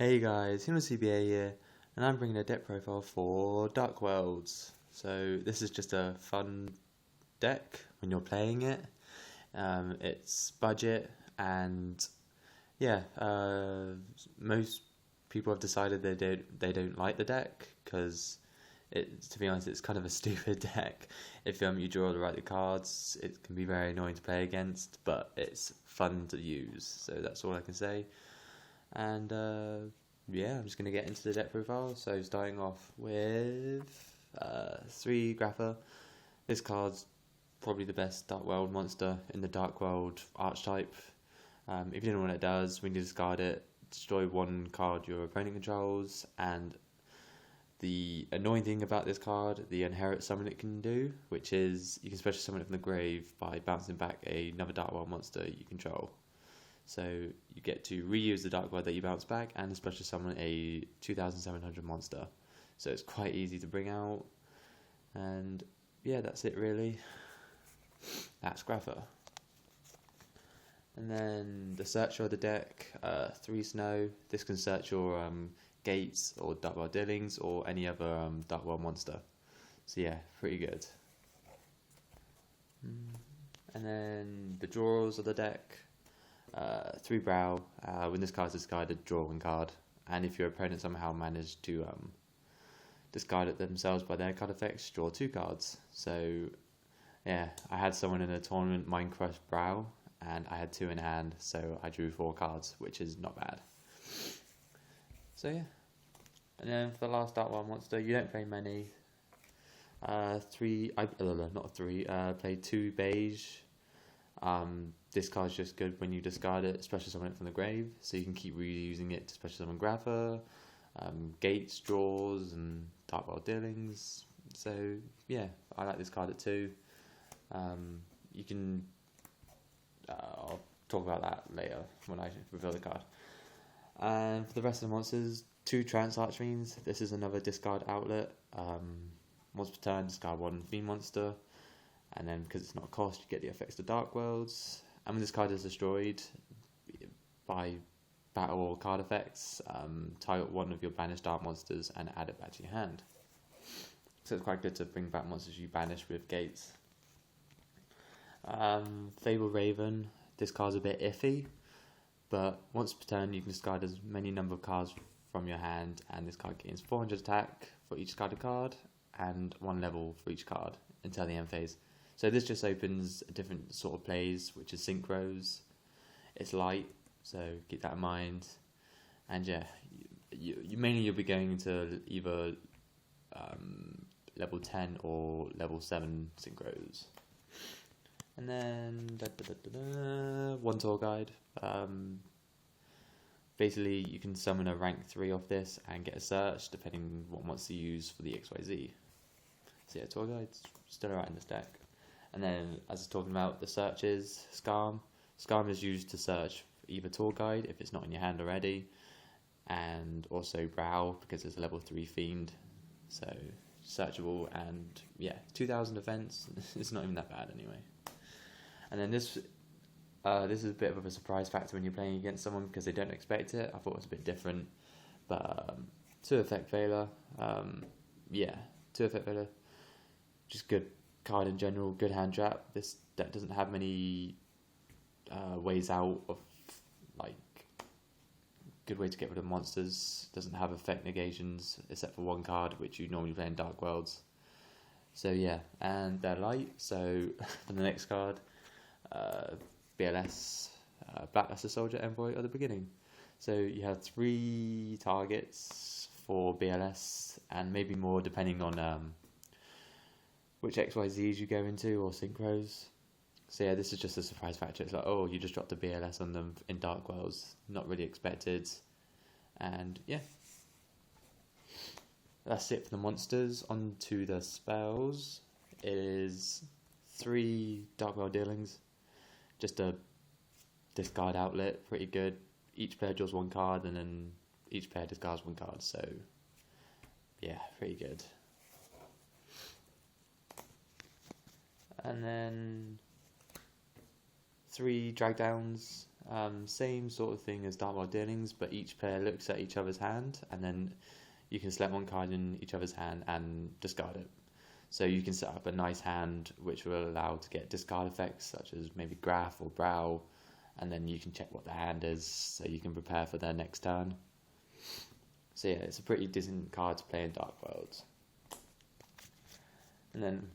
Hey guys, HindleCBA here, and I'm bringing a deck profile for Dark Worlds. So this is just a fun deck when you're playing it. It's budget, and yeah, most people have decided they don't like the deck because to be honest, it's kind of a stupid deck. If you draw the right cards, it can be very annoying to play against, but it's fun to use. So that's all I can say. And yeah, I'm just going to get into the deck profile. So starting off with 3 Grapher. This card's probably the best Dark World monster in the Dark World archetype. If you don't know what it does, when you discard it, destroy 1 card your opponent controls. And the annoying thing about this card, the inherit summon it can do, which is you can special summon it from the grave by bouncing back another Dark World monster you control. So you get to reuse the Dark World that you bounce back and special summon a 2700 monster. So it's quite easy to bring out. And yeah, that's it really. That's Grapher. And then the searcher of the deck, 3 Snow. This can search your Gates or Dark World Dealings or any other Dark World monster. So yeah, pretty good. And then the drawers of the deck. 3 Brow. When this card is discarded, draw 1 card. And if your opponent somehow managed to discard it themselves by their card effects, draw 2 cards. So yeah, I had someone in a tournament Minecraft Brow, and I had 2 in hand, so I drew 4 cards, which is not bad. So yeah. And then for the last Dark World monster, you don't play many. Played 2 Beige. This card's just good when you discard it, especially summon it from the grave, so you can keep reusing it to special summon Grapher, Gates, Draws, and Dark World Dealings. So yeah, I like this card at 2. You can, I'll talk about that later when I reveal the card. And for the rest of the monsters, 2 Trance Archfiends. This is another discard outlet. Once per turn, discard 1 Fiend monster. And then because it's not a cost, you get the effects to Dark Worlds. And when this card is destroyed by battle or card effects, target 1 of your banished dark monsters and add it back to your hand. So it's quite good to bring back monsters you banish with Gates. Fable Raven. This card's a bit iffy, but once per turn you can discard as many number of cards from your hand, and this card gains 400 attack for each discarded card and 1 level for each card until the end phase. So this just opens a different sort of plays, which is synchros. It's light, so keep that in mind. And yeah, you'll be going into either level 10 or level 7 synchros. And then 1 tour guide. Basically, you can summon a rank 3 off this and get a search depending what monster you use for the XYZ. So yeah, tour guide's still alright in this deck. And then, as I was talking about, the searches, Scarm. Scarm is used to search either tour guide if it's not in your hand already, and also Brow because it's a level 3 fiend, so searchable. And yeah, 2000 defense. It's not even that bad anyway. And then this is a bit of a surprise factor when you're playing against someone because they don't expect it. I thought it was a bit different, but 2 effect failure. 2 effect failure. Just good card in general, good hand trap. This deck doesn't have many ways out of, like, good way to get rid of monsters. Doesn't have effect negations except for 1 card, which you normally play in Dark Worlds. So yeah, and they're light. So for the next card, BLS, Blackluster Soldier Envoy at the beginning. So you have 3 targets for BLS, and maybe more depending on which XYZs you go into or synchros. So yeah, this is just a surprise factor. It's like, oh, you just dropped a BLS on them in Dark Worlds. Not really expected. And yeah. That's it for the monsters. On to the spells. It is 3 Dark World Dealings. Just a discard outlet. Pretty good. Each player draws 1 card and then each player discards 1 card. So yeah, pretty good. And then 3 drag downs. Same sort of thing as Dark World Dealings, but each player looks at each other's hand, and then you can select one card in each other's hand and discard it. So you can set up a nice hand which will allow to get discard effects such as maybe Graph or Brow, and then you can check what the hand is so you can prepare for their next turn. So yeah, it's a pretty decent card to play in Dark Worlds. And then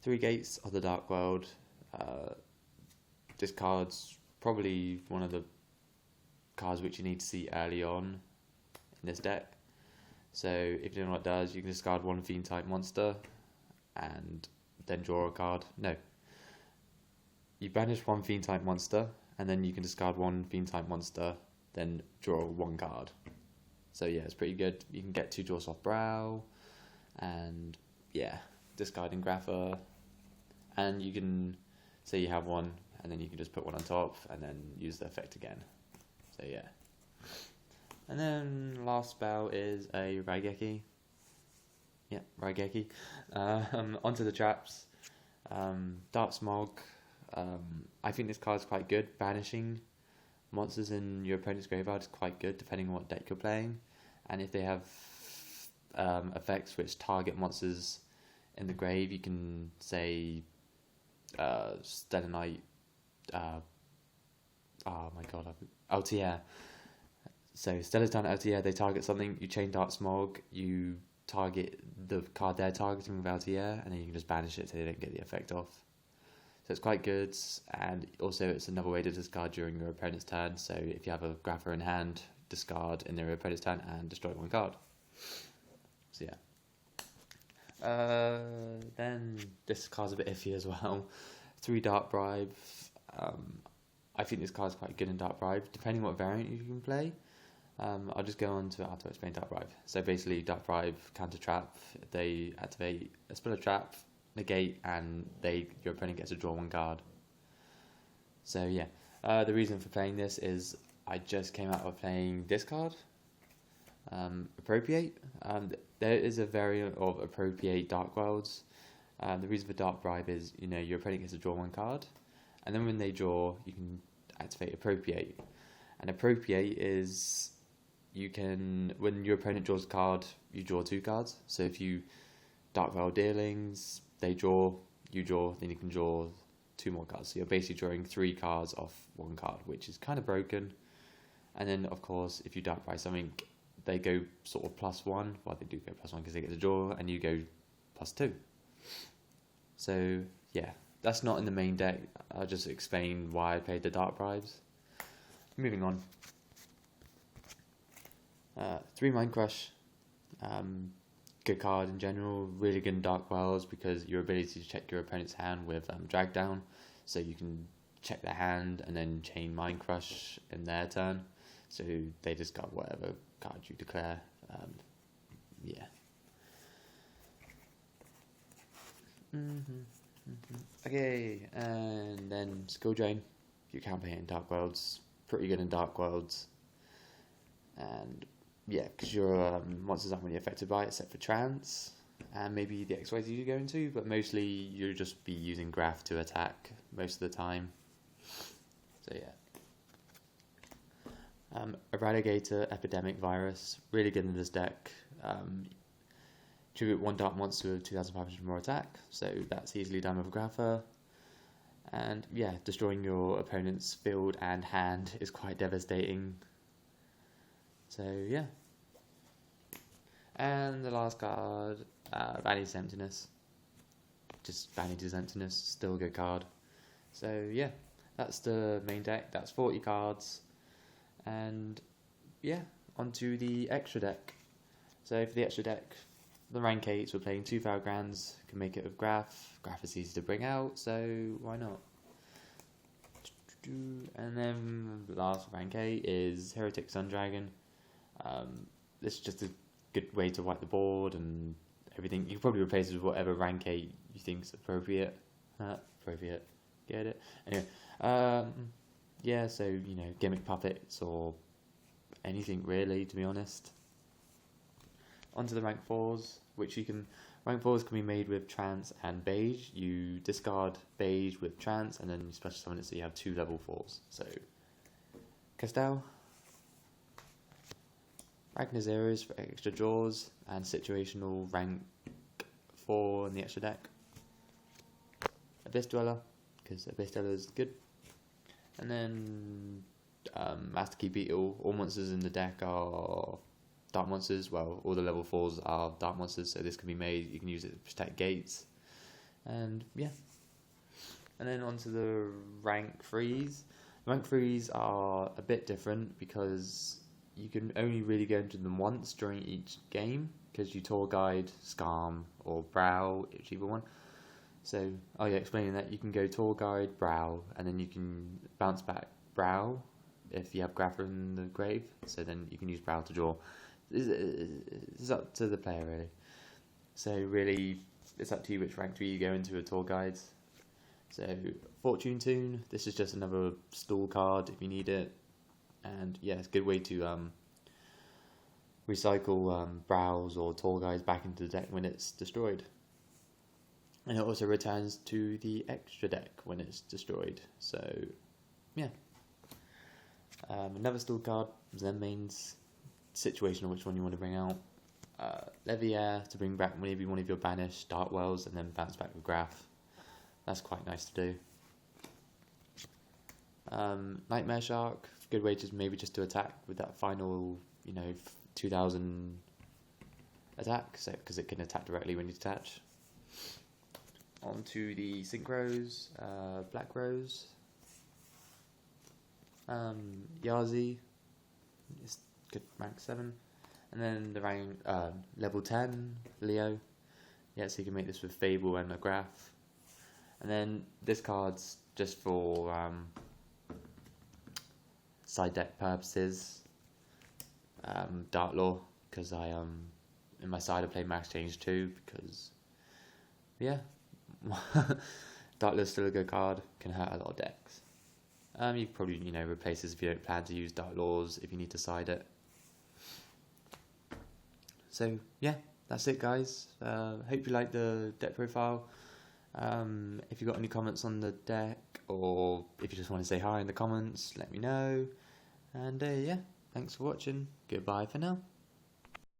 3 Gates of the Dark World. This card's probably one of the cards which you need to see early on in this deck. So if you don't know what it does, you can discard 1 Fiend type monster and then draw a card. No. You banish 1 Fiend type monster and then you can discard 1 Fiend type monster, then draw 1 card. So yeah, it's pretty good. You can get 2 draws off Brow, and yeah, discarding Grapher, and you can say you have 1 and then you can just put 1 on top and then use the effect again. So yeah. And then last spell is a Raigeki. Yeah, Raigeki. Onto the traps. Dark Smog. I think this card is quite good. Banishing monsters in your opponent's graveyard is quite good depending on what deck you're playing. And if they have effects which target monsters in the grave, you can say Stellar Knight. Oh my god, Altair. So Stellar's down Altair, they target something, you chain Dark Smog, you target the card they're targeting with Altair, and then you can just banish it so they don't get the effect off. So it's quite good, and also it's another way to discard during your opponent's turn. So if you have a Grapher in hand, discard in their opponent's turn and destroy 1 card. So yeah. Then this card's a bit iffy as well. 3 Dark Bribe. I think this card's quite good in Dark Bribe, depending what variant you can play. I'll just go on to how to explain Dark Bribe. So basically, Dark Bribe counter trap. They activate a spell of trap, negate, and your opponent gets to draw 1 card. So yeah, the reason for playing this is I just came out of playing this card, Appropriate. There is a variant of Appropriate Dark Worlds. The reason for Dark Bribe is, your opponent gets to draw 1 card, and then when they draw, you can activate Appropriate. And Appropriate is, when your opponent draws a card, you draw 2 cards. So if you Dark World Dealings, they draw, you draw, then you can draw 2 more cards. So you're basically drawing 3 cards off 1 card, which is kind of broken. And then, of course, if you Dark Bribe something, they go sort of +1. Well, they do go +1 because they get to draw, and you go +2. So, yeah, that's not in the main deck. I'll just explain why I played the Dark Bribes. Moving on. 3 Mind Crush. Good card in general. Really good in Dark Worlds because your ability to check your opponent's hand with Drag Down. So you can check their hand and then chain Mind Crush in their turn. So they discard whatever card you declare. Yeah. Okay, and then Skill Drain. You can play it in Dark Worlds. Pretty good in Dark Worlds. And yeah, because your monsters aren't really affected by it except for Trance and maybe the XYZ you go into, but mostly you'll just be using Graph to attack most of the time. So yeah. Eradicator Epidemic Virus, really good in this deck. Tribute 1 dark monster with 2,500 more attack, so that's easily done with a Grapher. And yeah, destroying your opponent's field and hand is quite devastating. So yeah. And the last card, Vanity's Emptiness. Just Vanity's Emptiness, still a good card. So yeah, that's the main deck, that's 40 cards. And yeah, onto the extra deck. So for the extra deck, the rank 8s, we're playing 2 Valgrands, can make it with Graph. Graph is easy to bring out, so why not? And then the last rank 8 is Heretic Sun Dragon. This is just a good way to wipe the board and everything. You can probably replace it with whatever rank 8 you think is appropriate. Appropriate, get it? Anyway, yeah, so, gimmick puppets or anything really, to be honest. Onto the rank 4s, which you can Rank 4s can be made with Trance and Beige. You discard Beige with Trance and then you special summon it so you have 2 level 4s. So, Castell, Ragnar Zeros for extra draws, and situational rank 4 in the extra deck. Abyss Dweller, because Abyss Dweller is good. And then Master Key Beetle. All monsters in the deck are dark monsters. Well, all the level 4s are dark monsters, so this can be made. You can use it to protect gates. And yeah. And then onto the rank 3s. Rank 3s are a bit different because you can only really go into them once during each game, because you tour guide, Scarm, or Brow, whichever one. So, explaining that, you can go tour guide, Brow, and then you can bounce back Brow if you have Grapher in the grave, so then you can use Brow to draw. It's up to the player, really. So really, it's up to you which rank 3 you go into with tour guides. So, Fortune Tune, this is just another stall card if you need it. And yeah, it's a good way to recycle Brows or tour guides back into the deck when it's destroyed. And it also returns to the extra deck when it's destroyed. So, yeah. Another stall card, Zen Mains, situational which one you want to bring out. Leviair to bring back maybe one of your banished Dark Wells and then bounce back with Graph. That's quite nice to do. Nightmare Shark, good way to maybe just to attack with that final, 2000 attack, so because it can attack directly when you detach. On to the Synchros, Black Rose, Yazi, it's good rank 7, and then the rank level 10, Leo, so you can make this with Fable and a Graph, and then this card's just for side deck purposes, Dark Law, because in my side I play Max Change 2, because, Dark Law's still a good card, can hurt a lot of decks. You probably, replace this if you don't plan to use Dark Laws, if you need to side it. So, yeah, that's it, guys. Hope you like the deck profile. If you've got any comments on the deck, or if you just want to say hi in the comments, let me know. And, yeah, thanks for watching. Goodbye for now.